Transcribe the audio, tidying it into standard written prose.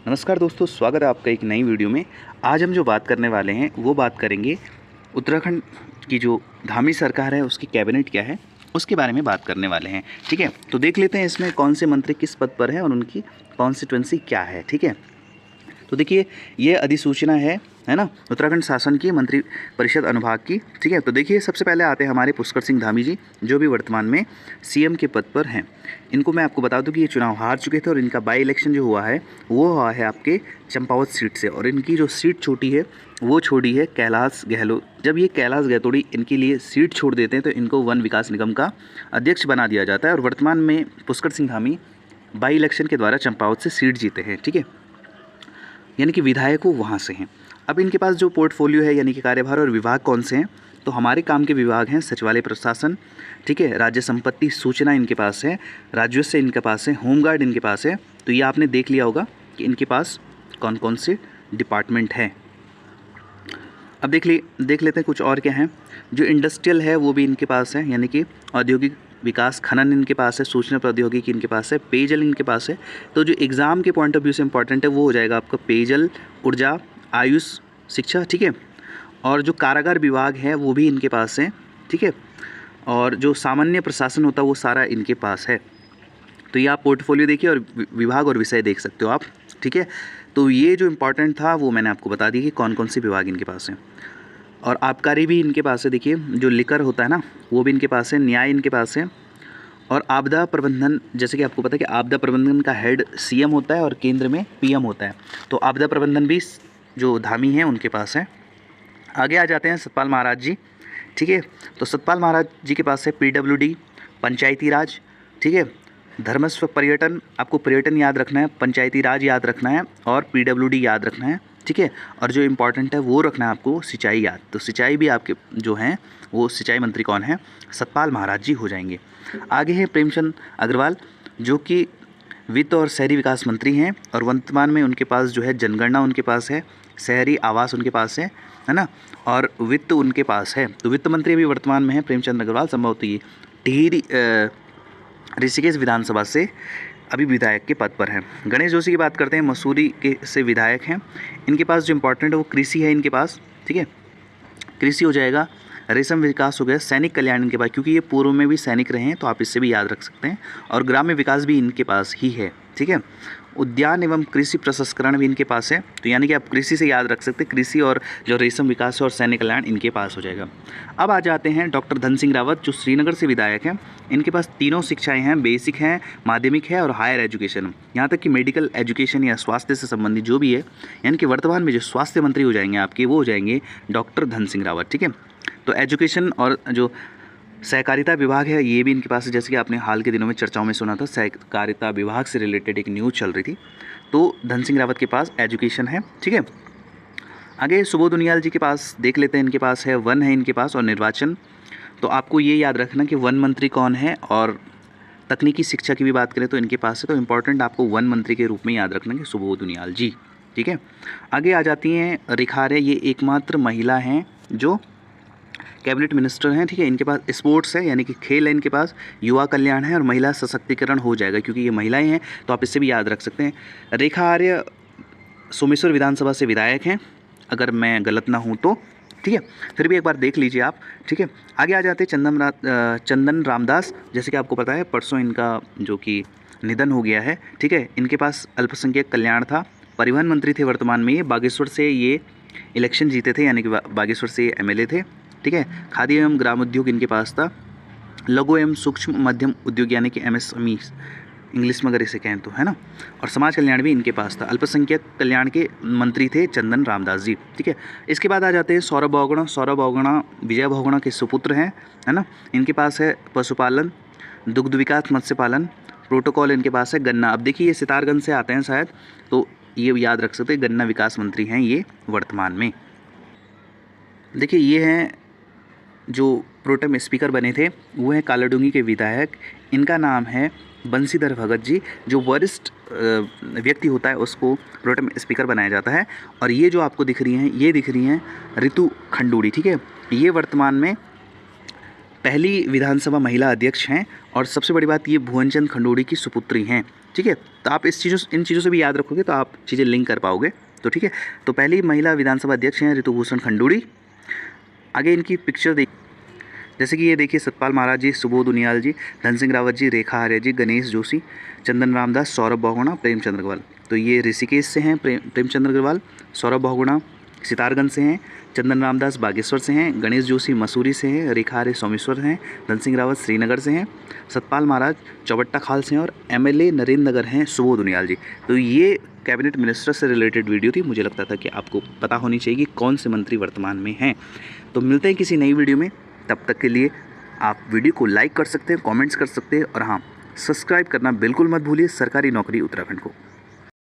नमस्कार दोस्तों, स्वागत है आपका एक नई वीडियो में। आज हम जो बात करने वाले हैं वो बात करेंगे उत्तराखंड की जो धामी सरकार है उसकी कैबिनेट क्या है उसके बारे में बात करने वाले हैं। ठीक है, तो देख लेते हैं इसमें कौन से मंत्री किस पद पर हैं और उनकी कॉन्स्टिट्यूंसी क्या है। ठीक है, तो देखिए ये अधिसूचना है ना, उत्तराखंड शासन की मंत्री परिषद अनुभाग की। ठीक है, तो देखिए सबसे पहले आते हैं हमारे पुष्कर सिंह धामी जी, जो भी वर्तमान में सीएम के पद पर हैं। इनको मैं आपको बता दूं कि ये चुनाव हार चुके थे और इनका बाई इलेक्शन जो हुआ है वो हुआ है आपके चंपावत सीट से, और इनकी जो सीट छोटी है वो छोड़ी है कैलाश गहलोत। जब ये कैलाश गहतोड़ी इनके लिए सीट छोड़ देते हैं तो इनको वन विकास निगम का अध्यक्ष बना दिया जाता है, और वर्तमान में पुष्कर सिंह धामी बाई इलेक्शन के द्वारा चंपावत से सीट जीते हैं। ठीक है, यानी कि विधायक वो वहाँ से हैं। अब इनके पास जो पोर्टफोलियो है यानी कि कार्यभार और विभाग कौन से हैं, तो हमारे काम के विभाग हैं सचिवालय प्रशासन, ठीक है, राज्य संपत्ति सूचना इनके पास है, राजस्व इनके पास है, होमगार्ड इनके पास है। तो ये आपने देख लिया होगा कि इनके पास कौन कौन से डिपार्टमेंट हैं। अब देख लेते हैं कुछ और क्या हैं। जो इंडस्ट्रियल है वो भी इनके पास है, यानी कि औद्योगिक विकास, खनन इनके पास है, सूचना प्रौद्योगिकी इनके पास है, पेयजल इनके पास है। तो जो एग्ज़ाम के पॉइंट ऑफ व्यू से इंपॉर्टेंट है वो हो जाएगा आपका पेयजल, ऊर्जा, आयुष, शिक्षा। ठीक है, और जो कारागार विभाग है वो भी इनके पास है। ठीक है, और जो सामान्य प्रशासन होता है वो सारा इनके पास है। तो ये आप पोर्टफोलियो देखिए और विभाग और विषय देख सकते हो आप। ठीक है, तो ये जो इम्पोर्टेंट था वो मैंने आपको बता दिया कि कौन कौन से विभाग इनके पास हैं। और आबकारी भी इनके पास है। देखिए जो लिकर होता है ना वो भी इनके पास है, न्याय इनके पास है, और आपदा प्रबंधन, जैसे कि आपको पता है कि आपदा प्रबंधन का हेड सीएम होता है और केंद्र में पीएम होता है, तो आपदा प्रबंधन भी जो धामी हैं उनके पास है। आगे आ जाते हैं सतपाल महाराज जी। ठीक है, तो सतपाल महाराज जी के पास है पीडब्ल्यूडी, पंचायती राज, ठीक है, धर्मस्व पर्यटन, आपको पर्यटन याद रखना है, पंचायती राज याद रखना है और पीडब्ल्यूडी याद रखना है। ठीक है, और जो इम्पोर्टेंट है वो रखना है आपको सिंचाई याद। तो सिंचाई भी आपके जो हैं वो सिंचाई मंत्री कौन है, सतपाल महाराज जी हो जाएंगे। आगे है प्रेमचंद अग्रवाल, जो कि वित्त और शहरी विकास मंत्री हैं, और वर्तमान में उनके पास जो है जनगणना उनके पास है, शहरी आवास उनके पास है ना, और वित्त उनके पास है। तो वित्त मंत्री अभी वर्तमान में है प्रेमचंद अग्रवाल, संभवतः ये टिहरी ऋषिकेश विधानसभा से अभी विधायक के पद पर हैं। गणेश जोशी की बात करते हैं, मसूरी के से विधायक हैं। इनके पास जो इम्पोर्टेंट है वो कृषि है इनके पास। ठीक है, कृषि हो जाएगा, रेशम विकास हो गया, सैनिक कल्याण इनके पास, क्योंकि ये पूर्व में भी सैनिक रहे हैं तो आप इससे भी याद रख सकते हैं, और ग्राम्य विकास भी इनके पास ही है। ठीक है, उद्यान एवं कृषि प्रसंस्करण भी इनके पास है, तो यानी कि आप कृषि से याद रख सकते हैं, कृषि और जो रेशम विकास है और सैनिक कल्याण इनके पास हो जाएगा। अब आ जाते हैं डॉक्टर धन सिंह रावत, जो श्रीनगर से विधायक हैं। इनके पास तीनों शिक्षाएं हैं, बेसिक हैं, माध्यमिक है और हायर एजुकेशन, यहाँ तक कि मेडिकल एजुकेशन या स्वास्थ्य से संबंधित जो भी है, यानी कि वर्तमान में जो स्वास्थ्य मंत्री हो जाएंगे आपके वो हो जाएंगे डॉक्टर धन सिंह रावत। ठीक है, तो एजुकेशन और जो सहकारिता विभाग है ये भी इनके पास है, जैसे कि आपने हाल के दिनों में चर्चाओं में सुना था, सहकारिता विभाग से रिलेटेड एक न्यूज़ चल रही थी, तो धन सिंह रावत के पास एजुकेशन है। ठीक है, आगे सुबोध उनियाल जी के पास देख लेते हैं, इनके पास है वन है इनके पास और निर्वाचन। तो आपको ये याद रखना कि वन मंत्री कौन है, और तकनीकी शिक्षा की भी बात करें तो इनके पास है, तो इम्पोर्टेंट आपको वन मंत्री के रूप में याद रखना कि सुबोध उनियाल जी। ठीक है, आगे आ जाती हैं रेखा आर्य, ये एकमात्र महिला हैं जो कैबिनेट मिनिस्टर हैं। ठीक है, इनके पास स्पोर्ट्स है यानी कि खेल है इनके पास, युवा कल्याण है और महिला सशक्तिकरण हो जाएगा, क्योंकि ये महिलाएं हैं तो आप इससे भी याद रख सकते हैं। रेखा आर्य सोमेश्वर विधानसभा से विधायक हैं, अगर मैं गलत ना हूँ तो। ठीक है, फिर भी एक बार देख लीजिए आप। ठीक है, आगे आ जाते हैं चंदन रामदास, जैसे कि आपको पता है परसों इनका जो कि निधन हो गया है। ठीक है, इनके पास अल्पसंख्यक कल्याण था, परिवहन मंत्री थे वर्तमान में, ये बागेश्वर से ये इलेक्शन जीते थे, यानी कि बागेश्वर से एमएलए थे। ठीक है, खादी एवं ग्रामोद्योग इनके पास था, लघु एवं सूक्ष्म मध्यम उद्योग यानी कि एमएसएमई इंग्लिश में अगर इसे कहें तो, है ना, और समाज कल्याण भी इनके पास था। अल्पसंख्यक कल्याण के मंत्री थे चंदन रामदास जी। ठीक है, इसके बाद आ जाते हैं सौरभ बहुगुणा। सौरभ बहुगुणा विजय बहुगुणा के सुपुत्र हैं, है ना, इनके पास है पशुपालन, दुग्ध विकास, मत्स्य पालन, प्रोटोकॉल इनके पास है, गन्ना। अब देखिए ये सितारगंज से आते हैं शायद, तो ये याद रख सकते हैं, गन्ना विकास मंत्री हैं ये वर्तमान में। देखिए ये हैं जो प्रोटेम स्पीकर बने थे, वो हैं कालाडूंगी के विधायक, इनका नाम है बंशीधर भगत जी। जो वरिष्ठ व्यक्ति होता है उसको प्रोटेम स्पीकर बनाया जाता है। और ये जो आपको दिख रही हैं, ये दिख रही हैं रितु खंडूड़ी। ठीक है, ये वर्तमान में पहली विधानसभा महिला अध्यक्ष हैं, और सबसे बड़ी बात ये भुवनचंद खंडूड़ी की सुपुत्री हैं। ठीक है। तो आप इन चीज़ों से भी याद रखोगे तो आप चीज़ें लिंक कर पाओगे। तो ठीक है, तो पहली महिला विधानसभा अध्यक्ष हैं ऋतुभूषण खंडूड़ी। आगे इनकी पिक्चर देख, जैसे कि ये देखिए, सतपाल महाराज जी, सुबोध उनियाल जी, धन सिंह रावत जी, रेखा आर्य जी, गणेश जोशी, चंदन रामदास, सौरभ बहुगुणा, प्रेमचंद्र अग्रवाल। तो ये ऋषिकेश से हैं प्रेमचंद्र अग्रवाल, सौरभ बहुगुणा सितारगंज से हैं, चंदन रामदास बागेश्वर से हैं, गणेश जोशी मसूरी से हैं, रेखा आर्य सोमेश्वर से हैं, धन सिंह रावत श्रीनगर से हैं, सतपाल महाराज चौबट्टा खाल से हैं और MLA नरेंद्र नगर हैं सुबोध उनियाल जी। तो ये कैबिनेट मिनिस्टर से रिलेटेड वीडियो थी। मुझे लगता था कि आपको पता होनी चाहिए कि कौन से मंत्री वर्तमान में हैं। तो मिलते हैं किसी नई वीडियो में, तब तक के लिए आप वीडियो को लाइक कर सकते हैं, कमेंट्स कर सकते हैं और हाँ, सब्सक्राइब करना बिल्कुल मत भूलिए सरकारी नौकरी उत्तराखंड को।